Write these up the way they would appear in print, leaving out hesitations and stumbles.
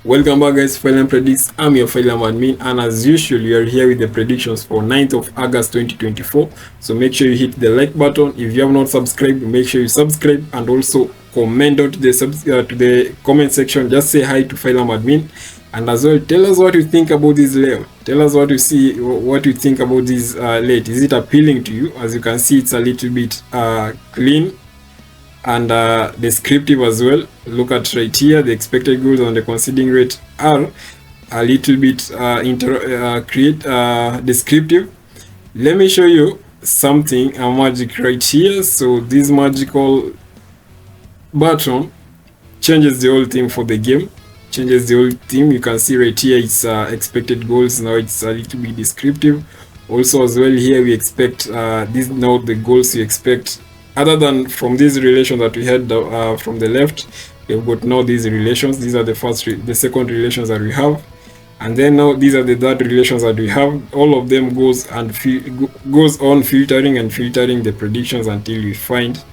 Welcome back, guys. Phylum Predicts. I'm your Phylum admin, and as usual, we are here with the predictions for 9th of August 2024. So make sure you hit the like button. If you have not subscribed, make sure you subscribe and also comment down to the comment section. Just say hi to Phylum admin, and as well, tell us what you think about this layout. Tell us what you think about this layout. Is it appealing to you? As you can see, it's a little bit clean and descriptive as well. Look at right here, the expected goals and the conceding rate are a little bit descriptive. Let me show you something, a magic right here. So this magical button changes the whole theme for the game, changes the whole theme. You can see right here it's expected goals. Now it's a little bit descriptive. Also as well here we expect this, now the goals you expect. Other than from these relations that we had from the left, we've got now these relations. These are the second relations that we have, and then now these are the third relations that we have. All of them goes on filtering the predictions until we find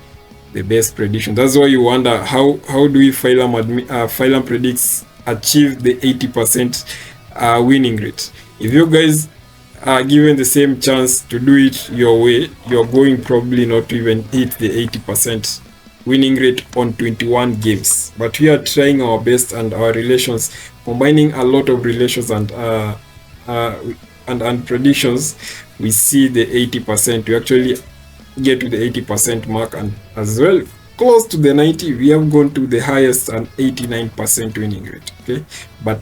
the best prediction. That's why you wonder how do we Phylum Predicts achieve the 80% winning rate. If you guys are given the same chance to do it your way, you're going probably not to even hit the 80% winning rate on 21 games. But we are trying our best, and our relations, combining a lot of relations and predictions, we see the 80%. We actually get to the 80% mark, and as well close to the 90. We have gone to the highest and 89% winning rate. Okay, but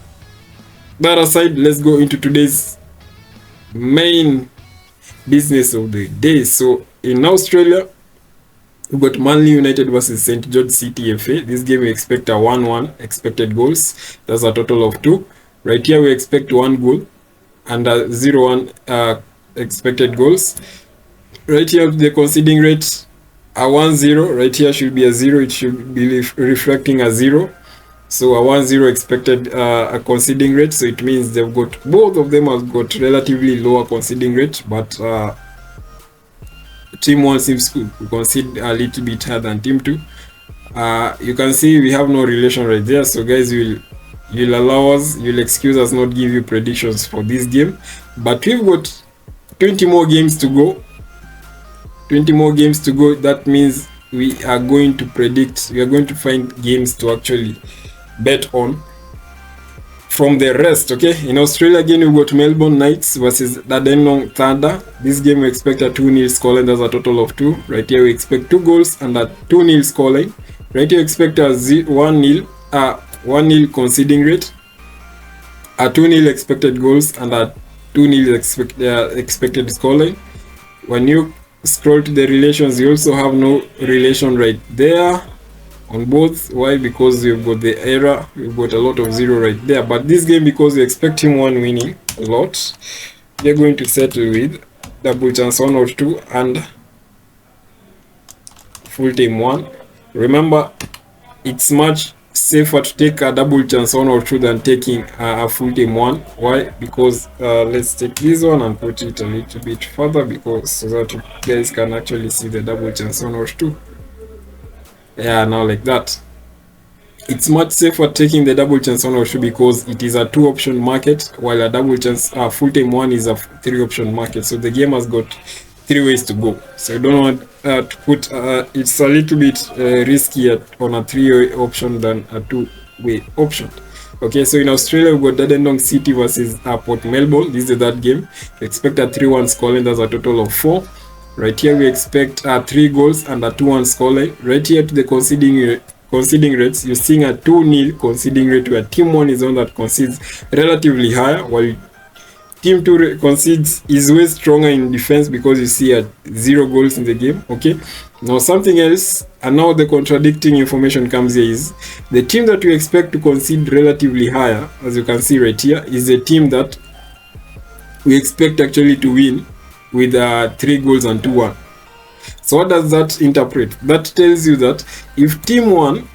that aside, let's go into today's main business of the day. So in Australia, we've got Manly United versus St. George City FA. This game we expect a 1-1 expected goals. That's a total of 2. Right here we expect 1 goal and a 0-1 expected goals. Right here the conceding rate a 1-0. Right here should be a 0. It should be reflecting a 0. So a 1-0 expected a conceding rate. So it means they've got, both of them have got relatively lower conceding rate, but team 1 seems to concede a little bit higher than team 2. You can see we have no relation right there. So guys, you'll excuse us not give you predictions for this game, but we've got 20 more games to go. 20 more games to go. That means we are going to predict, we are going to find games to actually bet on from the rest. Okay, in Australia again we've got Melbourne Knights versus Dandenong Thunder. This game we expect a 2-0 scoreline. That's a total of 2. Right here we expect 2 goals and a 2-0 scoreline. Right here we expect a 1-0 conceding rate, a 2-0 expected goals and a 2-0 expected scoreline. When you scroll to the relations, you also have no relation right there on both. Why? Because we've got the error, we've got a lot of 0 right there. But this game, because we expect team 1 winning a lot, we're going to settle with double chance 1 or 2 and full team 1. Remember, it's much safer to take a double chance 1 or 2 than taking a full team 1. Why? Because let's take this one and put it a little bit further, because so that you guys can actually see the double chance 1 or 2. Yeah, now like that. It's much safer taking the double chance 1 or 2 because it is a 2-option market, while a double chance full time 1 is a 3-option market. So the game has got 3 ways to go. So you don't want to put it's a little bit risky on a 3-way option than a 2-way option. Okay, so in Australia we've got Dandenong City versus Port Melbourne. This is that game. We expect a 3-1 scoreline. That's a total of 4. Right here we expect 3 goals and a 2-1 scoreline. Right here to the conceding rates, you're seeing a 2-0 conceding rate, where team 1 is the one that concedes relatively higher, while team 2 concedes is way stronger in defense, because you see 0 goals in the game. Okay, now something else, and now the contradicting information comes here, is the team that we expect to concede relatively higher, as you can see right here, is the team that we expect actually to win with 3 goals and 2-1. So what does that interpret? That tells you that if team 1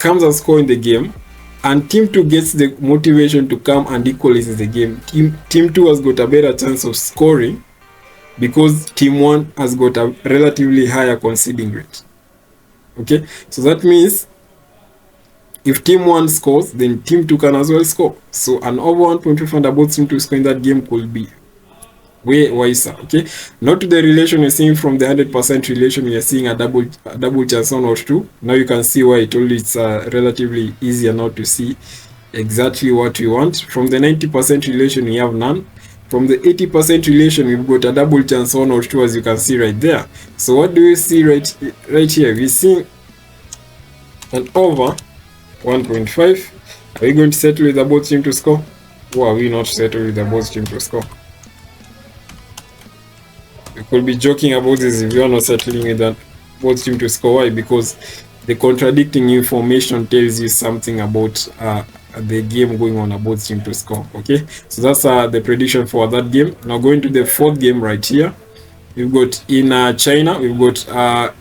comes and scores in the game, and team 2 gets the motivation to come and equalize the game, team 2 has got a better chance of scoring, because team 1 has got a relatively higher conceding rate. Okay, so that means If team 1 scores, then team 2 can as well score. So an over 1.5 and above team 2 score in that game could be way wiser. Okay, not to the relation you're seeing from the 100% relation, you're seeing a double chance 1 or 2. Now you can see why I told you it's relatively easier now to see exactly what we want. From the 90% relation, we have none. From the 80% relation, we've got a double chance 1 or 2, as you can see right there. So what do we see right here? We see an over 1.5. Are we going to settle with the both team to score? Or are we not settle with the both team to score? We could be joking about this if you are not settling with that both team to score. Why? Because the contradicting information tells you something about the game going on about team to score. Okay, so that's the prediction for that game. Now going to the fourth game right here, we've got in China, we've got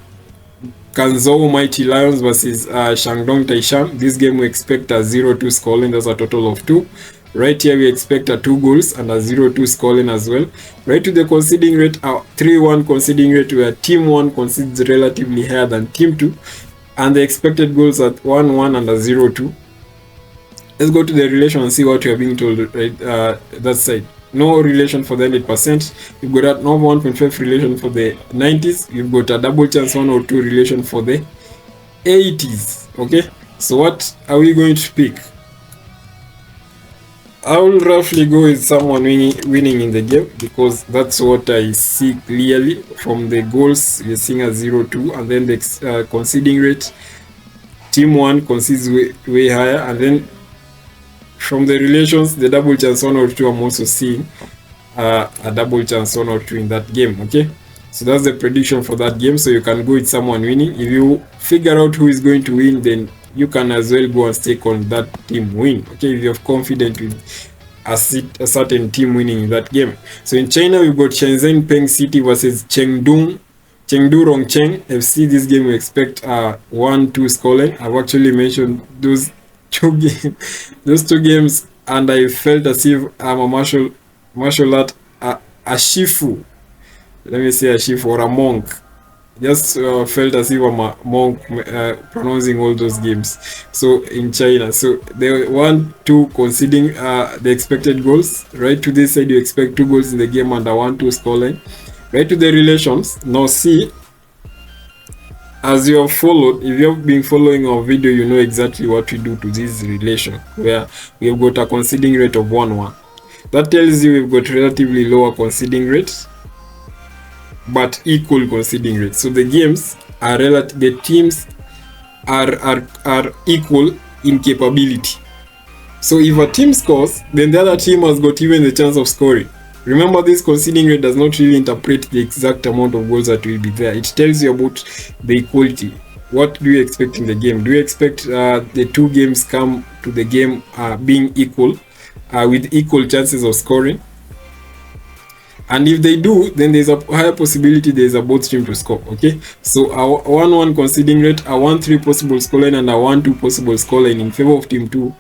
Guangzhou Mighty Lions versus Shandong Taishan. This game we expect a 0-2 scoreline. That's a total of 2. Right here we expect a 2 goals and a 0-2 scoreline as well. Right to the conceding rate, a 3-1 conceding rate, where team 1 concedes relatively higher than team 2, and the expected goals at 1-1 and a 0-2. Let's go to the relation and see what we are being told right that side. No relation for the 100%. You've got a normal 1.5 relation for the 90s. You've got a double chance 1 or 2 relation for the 80s. Okay, so what are we going to pick? I will roughly go with someone winning in the game, because that's what I see clearly from the goals. We're seeing a 0-2, and then the conceding rate, team 1 concedes way higher, and then from the relations, the double chance 1 or 2, I'm also seeing a double chance 1 or 2 in that game. Okay, so that's the prediction for that game. So you can go with someone winning. If you figure out who is going to win, then you can as well go and stake on that team win. Okay, if you're confident with a certain team winning in that game. So in China, we've got Shenzhen Peng City versus Chengdu Rongcheng FC. This game we expect a 1-2 scoreline. I've actually mentioned those two games, and I felt as if I'm a martial art, a shifu. Let me say a shifu or a monk. Just felt as if I'm a monk pronouncing all those games. So in China, so they 1-2 conceding the expected goals. Right to this side, you expect 2 goals in the game and a 1-2 scoreline. Right to the relations. Now see, as you have followed, if you have been following our video, you know exactly what we do to this relation, where we have got a conceding rate of 1-1. That tells you we've got relatively lower conceding rate, but equal conceding rate. So the games are the teams are equal in capability. So if a team scores, then the other team has got even the chance of scoring. Remember, this conceding rate does not really interpret the exact amount of goals that will be there. It tells you about the equality. What do you expect in the game? Do you expect the 2 games come to the game being equal, with equal chances of scoring? And if they do, then there's a higher possibility there's a both team to score. Okay, so a 1-1 conceding rate, a 1-3 possible scoreline, and a 1-2 possible scoreline in favor of team 2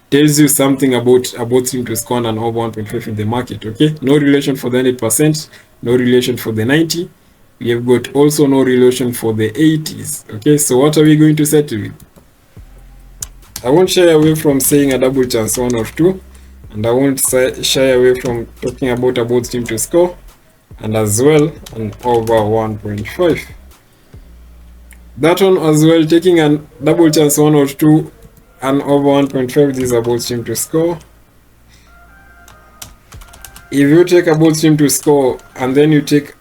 tells you something about a both team to score and over 1.5 in the market. Okay, no relation for the 100%, no relation for the 90. We have got also no relation for the 80s. Okay, so what are we going to settle with? I won't shy away from saying a double chance 1 or 2, and I won't shy away from talking about a both team to score, and as well an over 1.5. That one as well, taking a double chance 1 or 2 and over 1.5. This is a both team to score. If you take a both team to score and then you take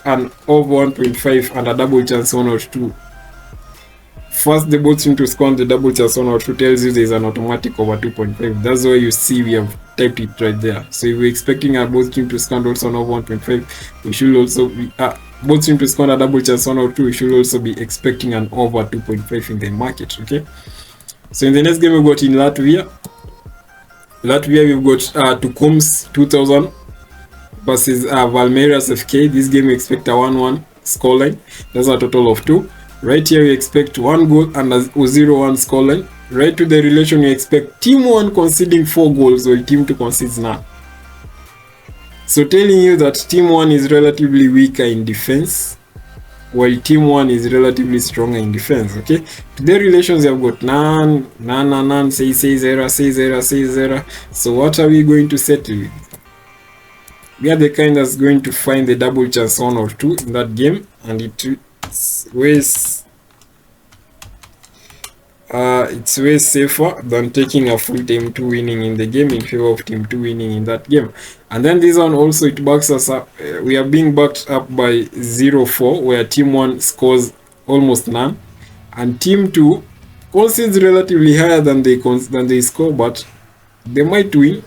an over 1.5 and a double chance 1 or 2, first the both team to score and the double chance 1 or 2 tells you there is an automatic over 2.5. That's why you see we have typed it right there. So if we're expecting a both team to score and also an over 1.5, we should also be both team to score and a double chance 1 or 2. We should also be expecting an over 2.5 in the market. Okay, so in the next game, we've got in Latvia, we've got Tukums 2000 versus Valmeiras FK. This game we expect a 1-1 scoreline. That's a total of 2. Right here we expect 1 goal and a 0-1 scoreline. Right to the relation, we expect team 1 conceding 4 goals while team 2 concedes none. So telling you that team 1 is relatively weaker in defense, while team 1 is relatively stronger in defense. Okay, to the relations you have got none, say zero, say zero, say zero. So what are we going to settle with? We are the kind that's going to find the double chance 1 or 2 in that game, and it's way safer than taking a full team 2 winning in the game in favor of team 2 winning in that game. And then this one also, it backs us up. We are being backed up by 0-4, where team 1 scores almost none, and team 2 concedes relatively higher than they score, but they might win.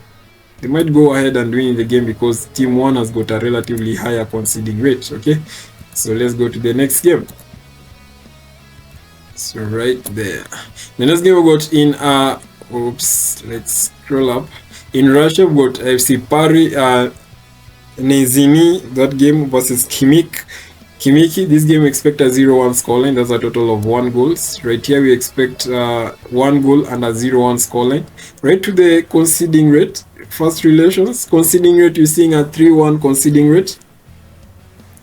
They might go ahead and win in the game because team 1 has got a relatively higher conceding rate. Okay, so let's go to the next game. So right there, the next game we got in let's scroll up. In Russia we got FC Paris Nezini, that game versus Kimiki. This game expect a 0-1 scoreline. That's a total of 1 goals. Right here we expect 1 goal and a 0-1 scoreline. Right to the conceding rate, first relations, conceding rate, you're seeing a 3-1 conceding rate,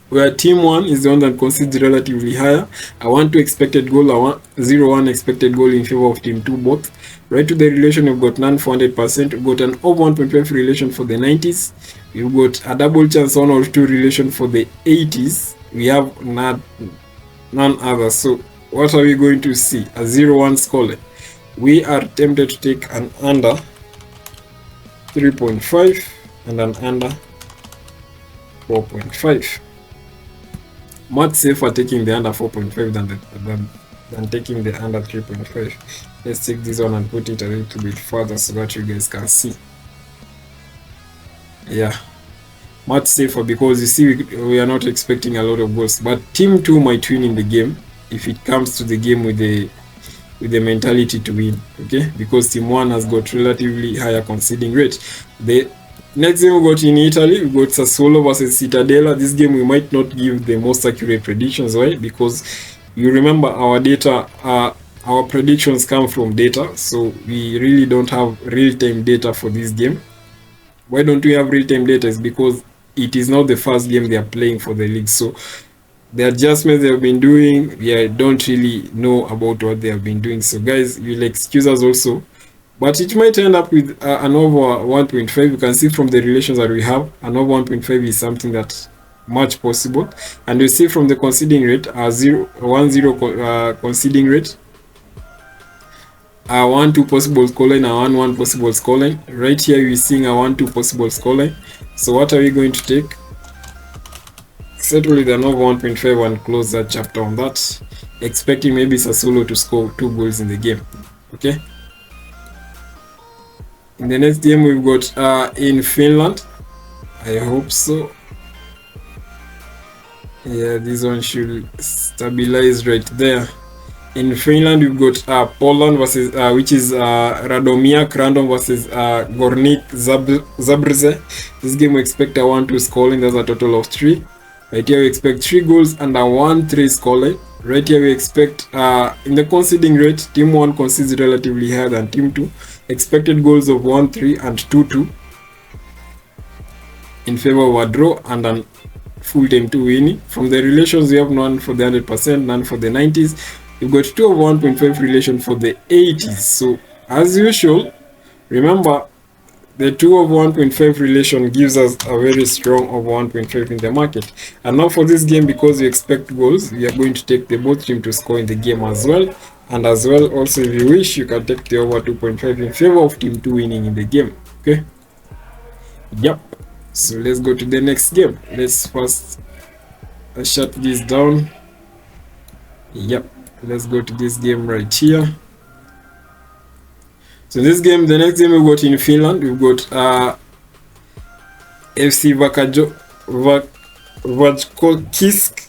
where team 1 is the one that concedes relatively higher. A 1-2 expected goal, a 0-1 expected goal in favor of team 2 both. Right to the relation, we've got none for 100%. We've got an over 1.5 relation for the 90s. We've got a double chance 1 or 2 relation for the 80s. We have none other. So what are we going to see? A 0-1 scoreline. We are tempted to take an under 3.5 and an under 4.5. Much safer taking the under 4.5 than taking the under 3.5. Let's take this one and put it a little bit further so that you guys can see. Yeah, much safer, because you see we are not expecting a lot of goals, but team 2 might win in the game if it comes to the game with the mentality to win. Okay, because team 1 has got relatively higher conceding rate. The next game we got in Italy, we got Sassuolo versus Cittadella. This game we might not give the most accurate predictions. Why? Because you remember our data, our predictions come from data, so we really don't have real-time data for this game. Why don't we have real-time data? Is because it is not the first game they are playing for the league, so the adjustments they have been doing, we don't really know about what they have been doing. So guys, you'll excuse us also, but it might end up with an over 1.5. You can see from the relations that we have, an over 1.5 is something that much possible. And you see from the conceding rate, 1-0 conceding rate, 1-2 possible scoreline, a 1-1 possible scoreline. Right here we're seeing a 1-2 possible scoreline. So what are we going to take? Settle with an over 1.5 and close that chapter on that, expecting maybe Sassuolo to score 2 goals in the game. Okay, in the next game we've got in Finland. I hope so. Yeah, this one should stabilize right there. In Finland, we've got Poland versus, which is Radomia Krandon versus Gornik Zabrze. This game we expect a 1-2 scoreline. That's a total of 3. Right here we expect 3 goals and a 1-3 scoreline. Right here we expect, in the conceding rate, team 1 concedes relatively higher than team 2. Expected goals of 1-3 and 2-2 in favor of a draw and an full team 2 winning. From the relations, we have none for the 100%, none for the 90s. We've got 2 of 1.5 relation for the 80s. So as usual, remember the 2 of 1.5 relation gives us a very strong of 1.5 in the market. And now for this game, because we expect goals, we are going to take the both team to score in the game as well. And as well, also if you wish, you can take the over 2.5 in favor of team 2 winning in the game. Okay, yep. So let's go to the next game. Let's first shut this down. Yep, let's go to this game right here. So this game, the next game we got in Finland, we've got FC Vajkokisk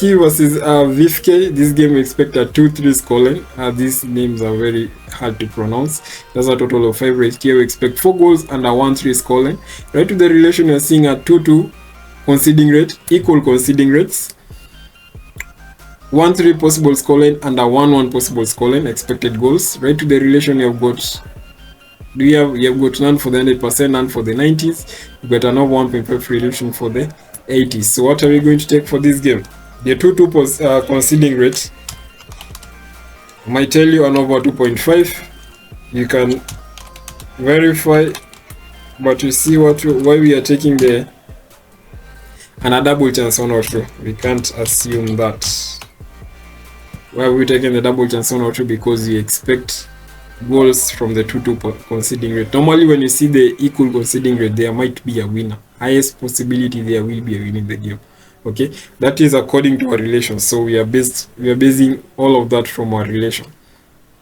versus Vifke. This game we expect a 2-3 scoreline. These names are very hard to pronounce. That's a total of 5 right here. We expect 4 goals and a 1-3 scoreline. Right to the relation, we're seeing a 2-2 conceding rate, equal conceding rates. 1-3 possible scoreline and a 1-1 possible scoreline. Expected goals. Right to the relation, you have got none for the 100%, none for the 90s. You've got another 1.5 relation for the 80s. So what are we going to take for this game? The 2-2 conceding rate might tell you an over 2.5. You can verify, but you see why we are taking the and a double chance 1 or 2. We can't assume that. Why are we taking the double chance 1 or 2? Because you expect goals from the 2-2 conceding rate. Normally when you see the equal conceding rate, there might be a winner. Highest possibility there will be a winner in the game. Okay, that is according to our relation. So we are basing all of that from our relation.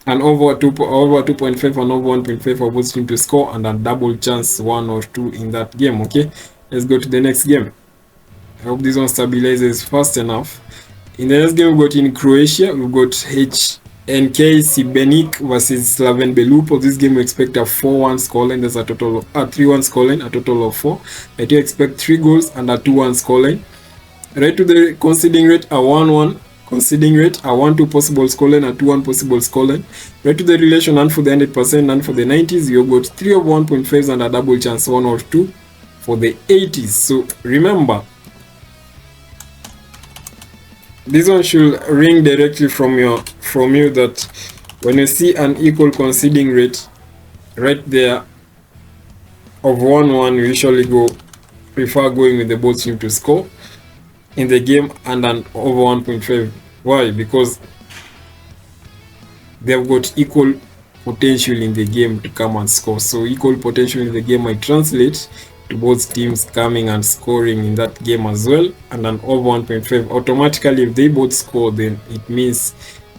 And over 2.5 and over 1.5 for both teams to score, and a double chance 1 or 2 in that game. Okay, let's go to the next game. I hope this one stabilizes fast enough. In the next game, we've got in Croatia, we've got HNK Šibenik versus Slaven Belupo. This game we expect a 4-1 scoreline. There's a total of 3-1 scoreline, a total of 4. I do expect 3 goals and a 2-1 scoreline. Right to the conceding rate, a 1-1 conceding rate, a 1-2 possible scoreline, a 2-1 possible scoreline. Right to the relation, and for the 100% and for the 90s, you've got 3 of 1.5s and a double chance 1 or 2 for the 80s. So remember, this one should ring directly from you that when you see an equal conceding rate right there of 1-1, you usually prefer going with the both team to score in the game and an over 1.5. Why? Because they've got equal potential in the game to come and score. So equal potential in the game might translate to both teams coming and scoring in that game as well, and an over 1.5. Automatically, if they both score, then it means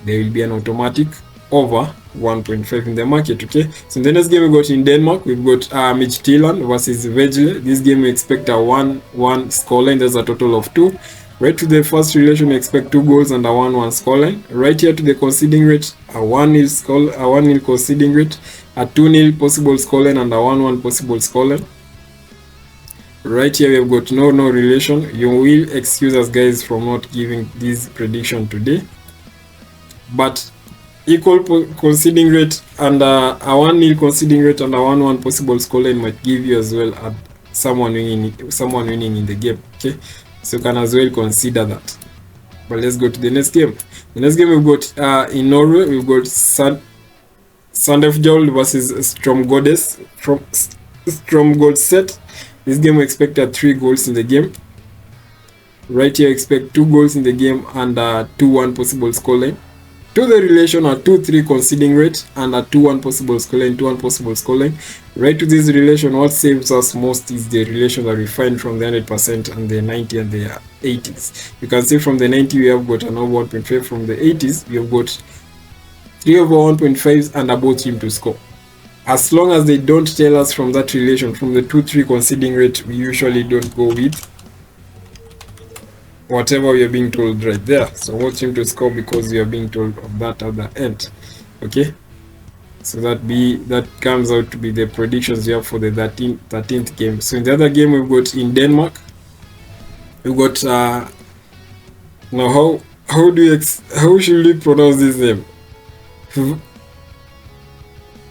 there will be an automatic over 1.5 in the market. Okay, so in the next game we got in Denmark, we've got Midtjylland versus Vejle. This game we expect a 1-1 scoreline. There's a total of 2. Right to the first relation, we expect 2 goals and a 1-1 scoreline. Right here to the conceding rate, a 1-0 conceding rate, a 2-0 possible scoreline, and a 1-1 possible scoreline. Right here we have got no relation. You will excuse us guys from not giving this prediction today, but equal conceding rate and a 1-0 conceding rate and a 1-1 possible scoreline might give you as well at someone winning in the game. Okay, so you can as well consider that. But let's go to the next game. The next game we've got in Norway, we've got Sandefjord versus Strømgodset. This game we expect 3 goals in the game. Right here, expect 2 goals in the game and a 2-1 possible scoreline. To the relation, a 2-3 conceding rate and a 2-1 possible scoreline, Right to this relation, what saves us most is the relation that we find from the 100% and the 90 and the 80s. You can see from the 90 we have got an over 1.5. From the 80s we have got 3 over 1.5s and a both team to score. As long as they don't tell us from that relation, from the 2-3 conceding rate, we usually don't go with whatever we are being told right there. So both team to score because we are being told of that other end. Okay, so that comes out to be the predictions we have for the 13th game. So in the other game we've got in Denmark, we've got now how should we pronounce this name?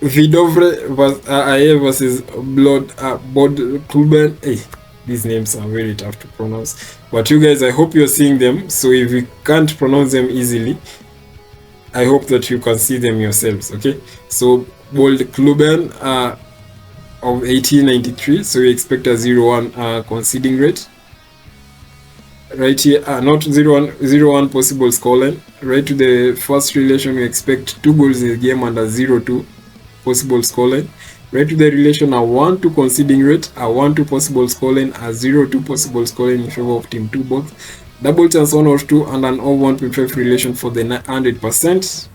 Vidovre versus Bodklubben. Hey, these names are very tough to pronounce, but you guys, I hope you're seeing them. So if you can't pronounce them easily, I hope that you can see them yourselves. Okay, so Bodklubben of 1893. So we expect a 0-1 conceding rate. Right here, not 0-1 possible scoreline. Right to the first relation, we expect 2 goals in the game and a 0-2 possible scoreline. Right to the relation, a 1-2 conceding rate, a 1-2 possible scoreline, a 0-2 possible scoreline in favor of team 2 both. Double chance 1 or 2 and an over 1.5 relation for the 100%.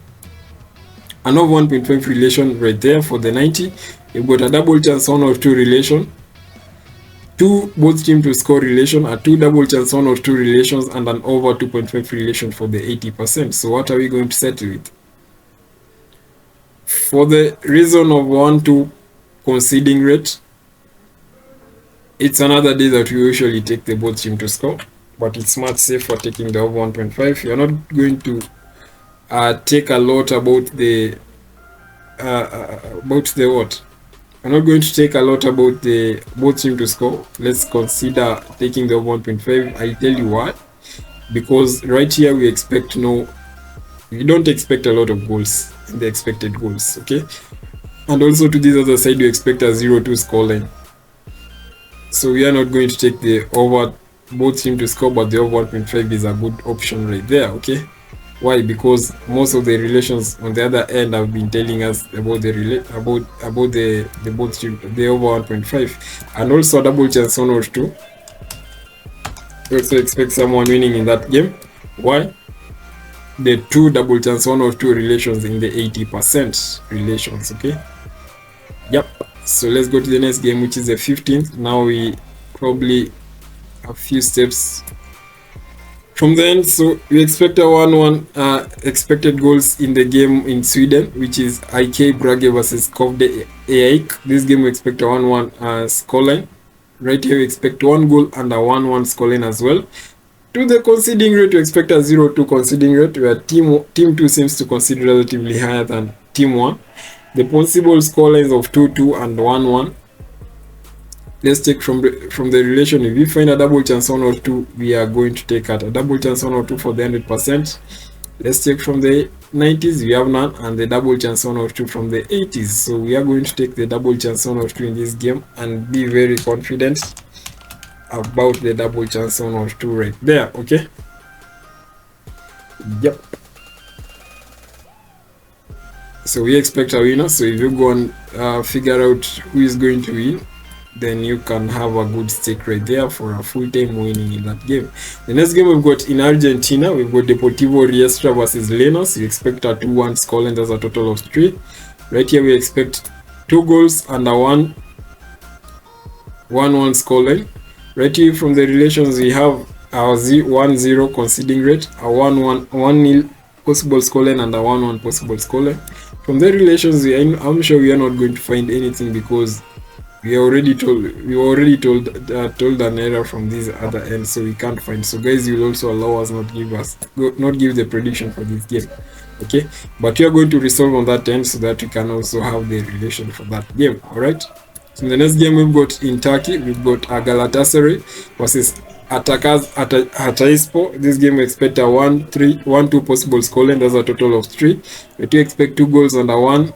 An over 1.5 relation right there for the 90. You've got a double chance 1 or 2 relation, 2 both team to score relation, a 2 double chance 1 or 2 relations, and an over 2.5 relation for the 80%. So what are we going to settle with? For the reason of 1-2 conceding rate, it's another day that we usually take the both team to score, but it's much safer taking the over 1.5. You're not going to take a lot about the what? I'm not going to take a lot about the both team to score. Let's consider taking the over 1.5. I tell you what, because right here we expect we don't expect a lot of goals in the expected goals, okay? And also to this other side, we expect a 0-2 scoreline. So we are not going to take the over both team to score, but the over 1.5 is a good option right there, okay? Why? Because most of the relations on the other end have been telling us about the both team, the over 1.5, and also a double chance on or two. We also expect someone winning in that game. Why? The two double chance 1 or 2 relations in the 80% relations, okay? Yep. So let's go to the next game, which is the 15th. Now we probably a few steps from the end. So we expect a 1-1 expected goals in the game in Sweden, which is IK Brage versus Kovde AIK. This game we expect a 1-1 scoreline. Right here we expect 1 goal and a 1-1 scoreline as well. To the conceding rate, we expect a 0-2 conceding rate, where team 2 seems to concede relatively higher than team 1. The possible scorelines of 2-2 and 1-1. Let's take from the relation. If we find a double chance 1 or 2, we are going to take at a double chance 1 or 2 for the 100%. Let's take from the 90s, we have none, and the double chance 1 or 2 from the 80s. So we are going to take the double chance 1 or 2 in this game and be very confident about the double chance 1 or 2 right there, okay? Yep. So we expect a winner. So if you go and figure out who is going to win, then you can have a good stake right there for a full-time winning in that game. The next game we've got in Argentina, we've got Deportivo Riestra versus Lenos. We expect a 2-1 scoreline. That's a total of 3. Right here we expect 2 goals and a 1-1 scoreline. Right here from the relations, we have our 1-0 conceding rate, a 1-0 possible scoreline, and a 1-1 possible scoreline. From the relations, I'm sure we are not going to find anything, because we already told an error from this other end, so we can't find. So guys, you will also allow us not give the prediction for this game, okay? But we are going to resolve on that end so that we can also have the relation for that game. All right. So in the next game we've got in Turkey, we've got Galatasaray versus Hatayspor. This game we expect a 1-2 possible scoreline. That's a total of 3. We do expect 2 goals and a 1-2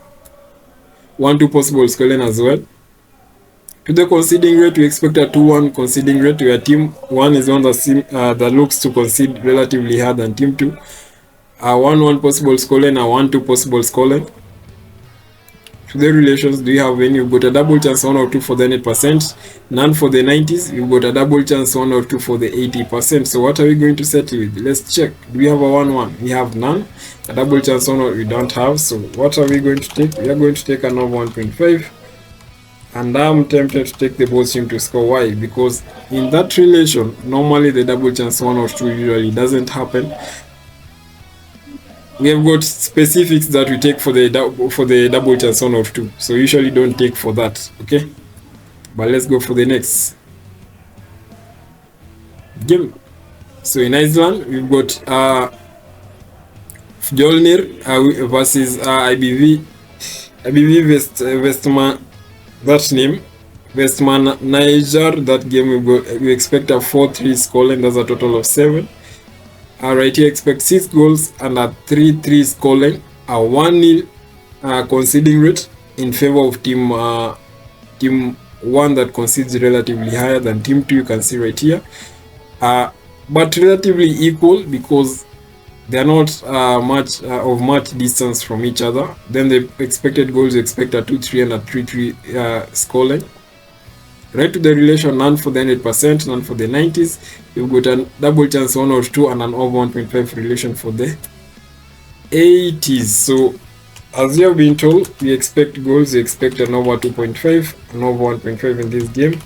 possible scoreline as well. To the conceding rate, we expect a 2-1 conceding rate, where team 1 is one that looks to concede relatively hard than team 2. A 1-1 possible scoreline, a 1-2 possible scoreline. To the relations, do you have any? You've got a double chance 1 or 2 for the 100%, none for the 90s. You've got a double chance 1 or 2 for the 80%. So what are we going to settle with? Let's check. Do we have a 1-1? We have none. A double chance 1 or we don't have. So what are we going to take? We are going to take an over 1.5. And I'm tempted to take the both team to score. Why? Because in that relation, normally the double chance 1 or 2 usually doesn't happen. We have got specifics that we take for the double chance 1 or 2. So usually don't take for that, okay? But let's go for the next game. So in Iceland, we've got Fjolnir versus IBV Vestman. That name, Westman Niger. That game we expect a 4-3 scoreline. That's a total of 7. Right here expect 6 goals and a 3-3 scoreline. A 1-0 conceding rate in favor of team 1 that concedes relatively higher than team 2. You can see right here, but relatively equal, because they are not much distance from each other. Then the expected goals, you expect a 2-3 and a 3-3 scoreline. Right to the relation, none for the 100%, none for the 90s. You've got a double chance 1 or 2 and an over 1.5 relation for the 80s. So as you have been told, we expect goals, we expect an over 2.5, an over 1.5 in this game.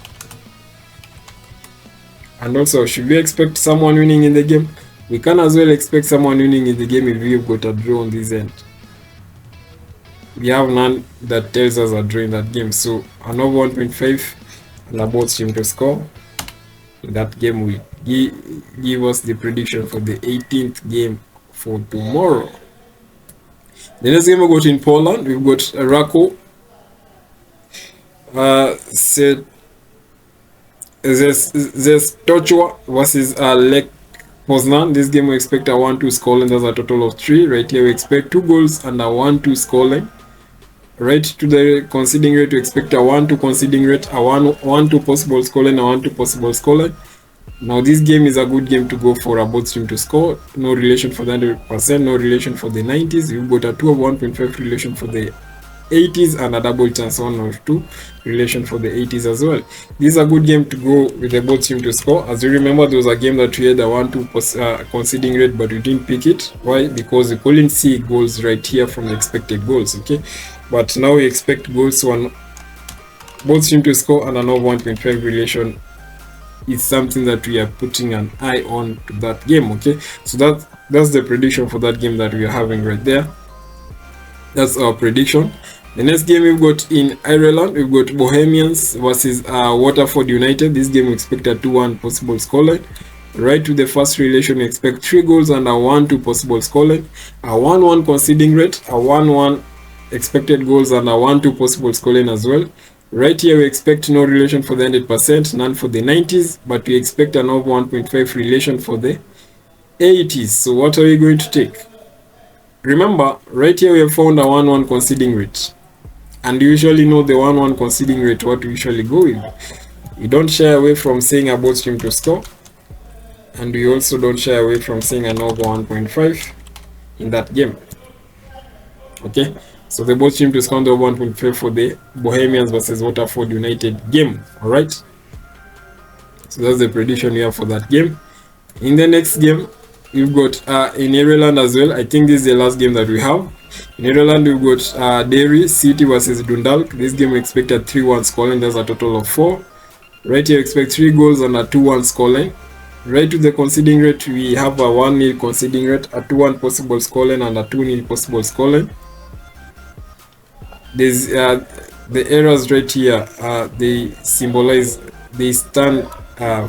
And also, should we expect someone winning in the game? We can as well expect someone winning in the game if we've got a draw on this end. We have none that tells us a draw in that game. So an over 1.5 and a both team to score. That game will give us the prediction for the 18th game for tomorrow. The next game we got in Poland, we've got Rakow Zestochwa versus Lech Poznan, this game we expect a 1-2 scoreline. That's a total of 3. Right here we expect 2 goals and a 1-2 scoreline. Right to the conceding rate, we expect a 1-2 conceding rate, a 1-2 possible scoreline, a 1-2 possible scoreline. Now this game is a good game to go for a both team to score. No relation for the 100%, no relation for the 90s. You've got a 2 of 1.5 relation for the 80s and a double chance 1 or 2 relation for the 80s as well. This is a good game to go with the both team to score. As you remember, there was a game that we had a 1-2 conceding rate, but we didn't pick it. Why? Because we couldn't see goals right here from the expected goals. Okay, but now we expect goals on both team to score and an over 1.5 relation is something that we are putting an eye on to that game. Okay, so that's the prediction for that game that we are having right there. That's our prediction. The next game we've got in Ireland, we've got Bohemians versus Waterford United. This game we expect a 2-1 possible scoreline. Right to the first relation, we expect 3 goals and a 1-2 possible scoreline, a 1-1 conceding rate, a 1-1 expected goals and a 1-2 possible scoreline as well. Right here we expect no relation for the 100%, none for the 90s, but we expect an over 1.5 relation for the 80s. So what are we going to take? Remember, right here we have found a 1-1 conceding rate. And you usually know the 1-1 conceding rate, what we usually go with. We don't shy away from saying a both team to score. And we also don't shy away from saying an over 1.5 in that game. Okay, so the both team to score the over 1.5 for the Bohemians versus Waterford United game. Alright, so that's the prediction we have for that game. In the next game, we've got in Ireland as well. I think this is the last game that we have. In Ireland, we've got Derry City versus Dundalk. This game we expect a 3-1 scoreline. That's a total of 4. Right here, we expect 3 goals and a 2-1 scoreline. Right to the conceding rate, we have a 1-0 conceding rate, a 2-1 possible scoreline, and a 2-0 possible scoreline. There's the errors right here. They symbolize, they stand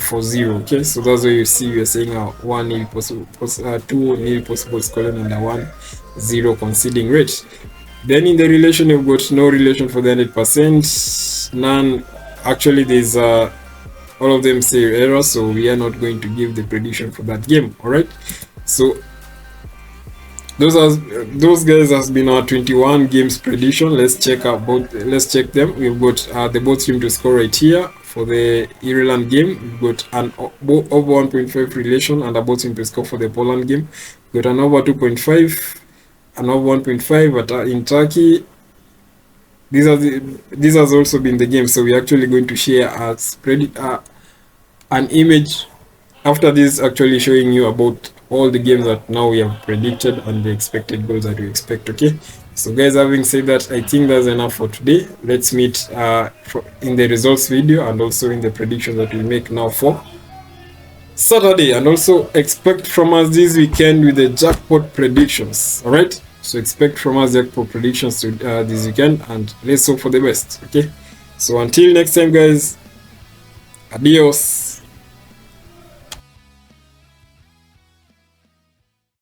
for 0. Okay, so that's why you see we are saying a 1-0 possible, 2-0 possible scoreline and a 1-0 conceding rate. Then in the relation, we've got no relation for the 100%, none. Actually, there's all of them say error, so we are not going to give the prediction for that game. All right, so those guys has been our 21 games prediction. Let's check them. We've got the both team to score right here. For the Ireland game, we've got an over 1.5 relation and a both team to score. For the Poland game, we've got an over 2.5, an over 1.5, but in Turkey, this has also been the game. So we're actually going to share an image after this, actually showing you about all the games that now we have predicted and the expected goals that we expect. Okay, so guys, having said that, I think that's enough for today. Let's meet in the results video and also in the predictions that we make now for Saturday, and also expect from us this weekend with the jackpot predictions. All right, so expect from us jackpot predictions to this weekend, and let's hope for the best. Okay, so until next time guys, adios.